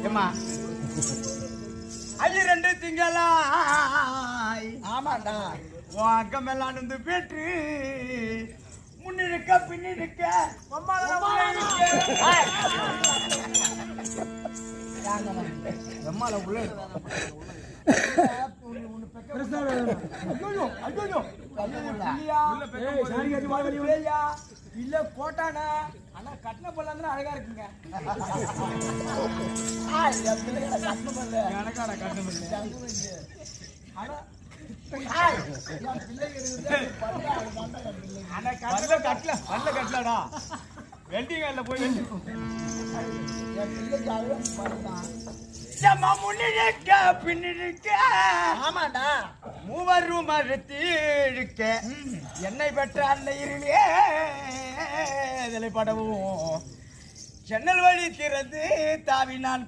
ஏமா அது 2 திங்களா ஆமாண்டா உன் அக்கம் எல்லாம் வந்து பேற்று முன்னிருக்க பின்னிருக்க எம்மால உள்ள இல்ல போட்டானா ஆனா கட்டின பல்ல அழகா இருக்குங்க எனக்கான கட்டணம் கட்டலடா வெண்டிங்கால போய் முன்னிருக்க பின்னிருக்க ஆமாண்டா மூவரும் மறுத்தி இழுக்க என்னை பெற்ற அந்த இருளே இதில் படவும் ஜன்னல் வழி திறந்து தாவி நான்